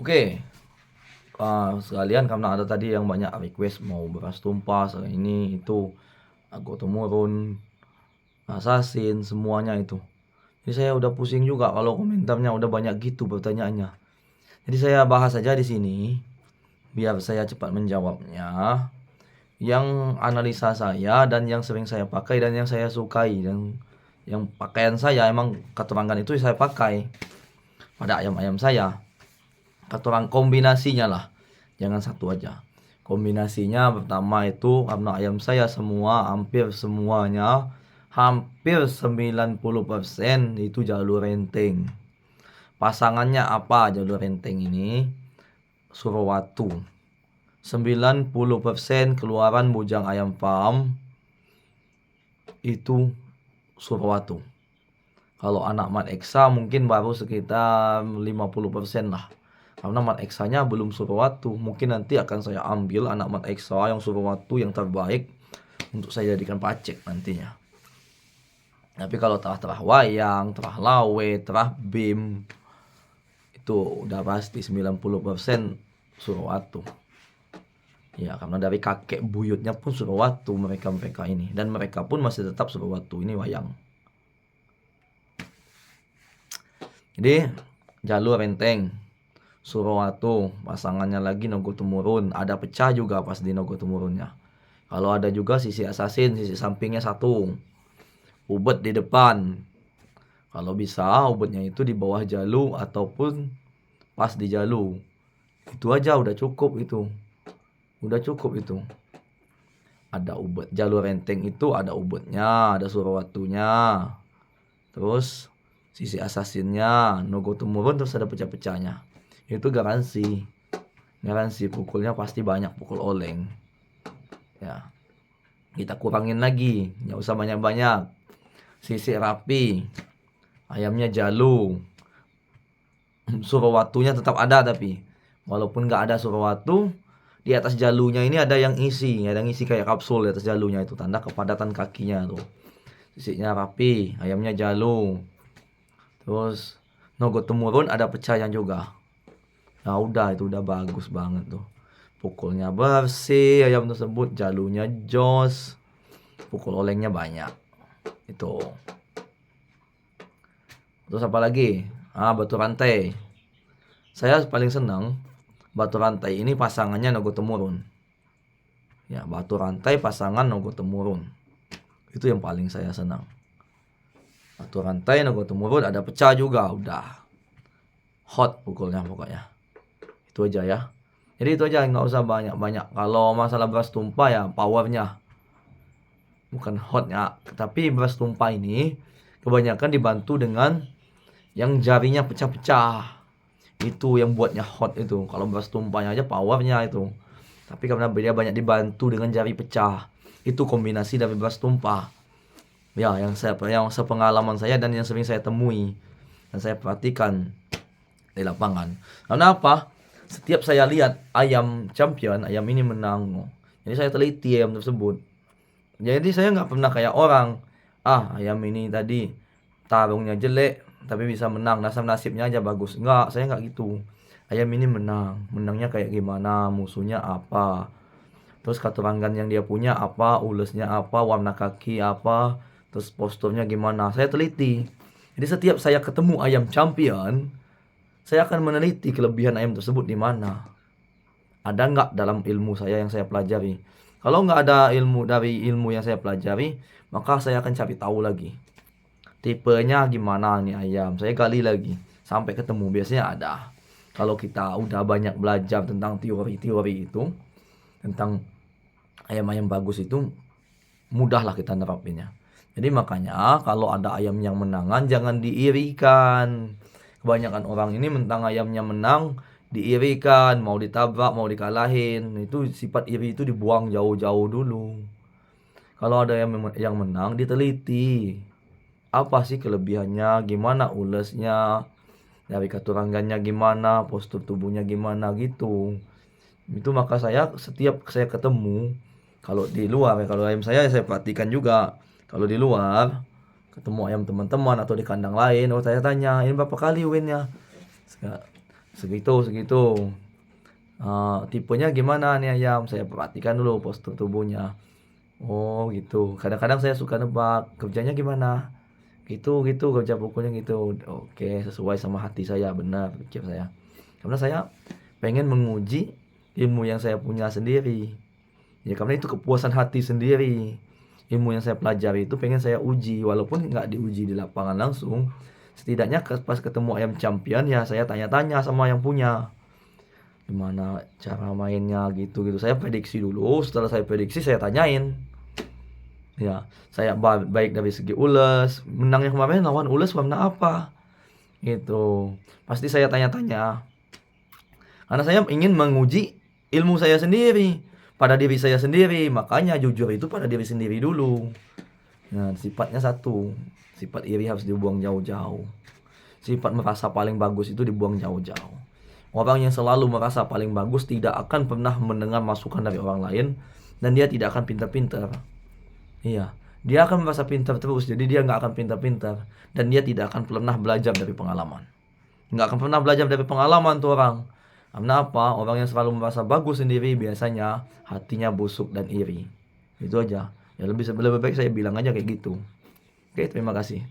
Oke, sekalian karena ada tadi yang banyak request mau beras tumpah, ini itu, Agok Temurun, Assassin, semuanya itu. Jadi saya udah pusing juga kalau komentarnya udah banyak gitu pertanyaannya. Jadi saya bahas aja di sini biar saya cepat menjawabnya. Yang analisa saya dan yang sering saya pakai dan yang saya sukai dan yang pakaian saya emang keterangan itu saya pakai pada ayam-ayam saya. Keterangan kombinasinya lah. Jangan satu aja. Kombinasinya pertama itu karena ayam saya semua hampir semuanya hampir 90% itu jalur renteng. Pasangannya apa jalur renteng ini? Surawatu. 90% keluaran bujang ayam farm itu Surawatu. Kalau anak Mat Eksa mungkin baru sekitar 50% lah. Karena Mat Eksanya belum Surawatu. Mungkin nanti akan saya ambil anak Mat Eksa yang Surawatu yang terbaik untuk saya jadikan pacek nantinya. Tapi kalau terah wayang, terah lawe, terah bim, itu udah pasti 90% Surawatu. Ya, karena dari kakek buyutnya pun Surawatu mereka ini. Dan mereka pun masih tetap Surawatu. Ini wayang. Jadi jalur renteng Surawatu, pasangannya lagi Nogo Temurun. Ada pecah juga pas di Nogo Temurunnya. Kalau ada juga sisi Assassin, sisi sampingnya satu. Ubet di depan. Kalau bisa ubetnya itu di bawah jalu ataupun pas di jalu. Itu aja udah cukup itu. Udah cukup itu. Ada ubet jalur renteng itu ada ubetnya, ada Surawatunya. Terus sisi Assassinnya, Nogo Temurun terus ada pecah-pecahnya. Itu garansi. Garansi pukulnya pasti banyak pukul oleng. Ya. Kita kurangin lagi, nggak usah banyak-banyak. Sisi rapi. Ayamnya jalu. Surawatunya tetap ada tapi walaupun nggak ada Surawatu, di atas jalunya ini ada yang isi kayak kapsul di atas jalunya itu tanda kepadatan kakinya tuh. Sisinya rapi, ayamnya jalu. Terus Nogo Temurun ada pecahnya juga. Nah udah itu udah bagus banget tuh. Pukulnya bersih, ayam tersebut jalunya jos. Pukul olengnya banyak. Itu. Terus apa lagi? Batu rantai. Saya paling senang batu rantai ini pasangannya Nogo Temurun. Ya, batu rantai pasangan Nogo Temurun. Itu yang paling saya senang. Batu rantai Nogo Temurun ada pecah juga, udah. Hot pukulnya pokoknya. Itu aja ya. Jadi itu aja, nggak usah banyak-banyak. Kalau masalah beras tumpah ya powernya. Bukan hotnya. Tapi beras tumpah ini kebanyakan dibantu dengan yang jarinya pecah-pecah. Itu yang buatnya hot itu. Kalau beras tumpahnya aja powernya itu. Tapi karena dia banyak dibantu dengan jari pecah. Itu kombinasi dari beras tumpah. Ya, yang sepengalaman saya dan yang sering saya temui dan saya perhatikan di lapangan. Karena apa? Setiap saya lihat ayam champion, ayam ini menang. Jadi saya teliti ayam tersebut. Jadi saya nggak pernah kayak orang. Ayam ini tadi tarungnya jelek tapi bisa menang, nasibnya aja bagus. Enggak, saya nggak gitu. Ayam ini menangnya kayak gimana, musuhnya apa, terus keterangan yang dia punya apa, ulesnya apa, warna kaki apa, terus posturnya gimana, saya teliti. Jadi setiap saya ketemu ayam champion, saya akan meneliti kelebihan ayam tersebut di mana. Ada nggak dalam ilmu saya yang saya pelajari. Kalau nggak ada ilmu dari ilmu yang saya pelajari, maka saya akan cari tahu lagi. Tipenya gimana nih ayam, saya gali lagi sampai ketemu, biasanya ada. Kalau kita udah banyak belajar tentang teori-teori itu, tentang ayam-ayam bagus itu, mudahlah kita nerapinnya. Jadi makanya kalau ada ayam yang menangan jangan diirikan. Kebanyakan orang ini mentang ayamnya menang diirikan, mau ditabrak, mau dikalahin. Itu sifat iri itu dibuang jauh-jauh dulu. Kalau ada yang menang diteliti. Apa sih kelebihannya, gimana ulesnya, dari keturangannya gimana, postur tubuhnya gimana gitu. Itu maka setiap saya ketemu, kalau di luar ya, kalau ayam saya perhatikan juga. Kalau di luar ketemu ayam teman-teman atau di kandang lain, saya tanya, ini berapa kali winnya? segitu. Tipenya gimana nih ayam, saya perhatikan dulu postur tubuhnya. Oh gitu, kadang-kadang saya suka nebak, kerjanya gimana? Gitu, kerja pukulnya gitu. Oke, sesuai sama hati saya, benar pikir saya. Karena saya pengen menguji ilmu yang saya punya sendiri. Ya karena itu kepuasan hati sendiri. Ilmu yang saya pelajari itu pengen saya uji, walaupun nggak diuji di lapangan langsung. Setidaknya pas ketemu ayam champion ya saya tanya-tanya sama yang punya. Gimana cara mainnya gitu. Saya prediksi dulu, setelah saya prediksi saya tanyain. Ya, saya baik dari segi ules, menangnya kemarin lawan ules warna apa? Gitu. Pasti saya tanya-tanya. Karena saya ingin menguji ilmu saya sendiri pada diri saya sendiri. Makanya jujur itu pada diri sendiri dulu. Nah, sifatnya satu. Sifat iri harus dibuang jauh-jauh. Sifat merasa paling bagus itu dibuang jauh-jauh. Orang yang selalu merasa paling bagus tidak akan pernah mendengar masukan dari orang lain, dan dia tidak akan pintar-pintar. Iya, dia akan merasa pintar terus, jadi dia nggak akan pintar-pintar, dan dia tidak akan pernah belajar dari pengalaman. Nggak akan pernah belajar dari pengalaman tuh orang. Karena apa? Orang yang selalu merasa bagus sendiri biasanya hatinya busuk dan iri. Itu aja. Ya lebih baik saya bilang aja kayak gitu. Oke, terima kasih.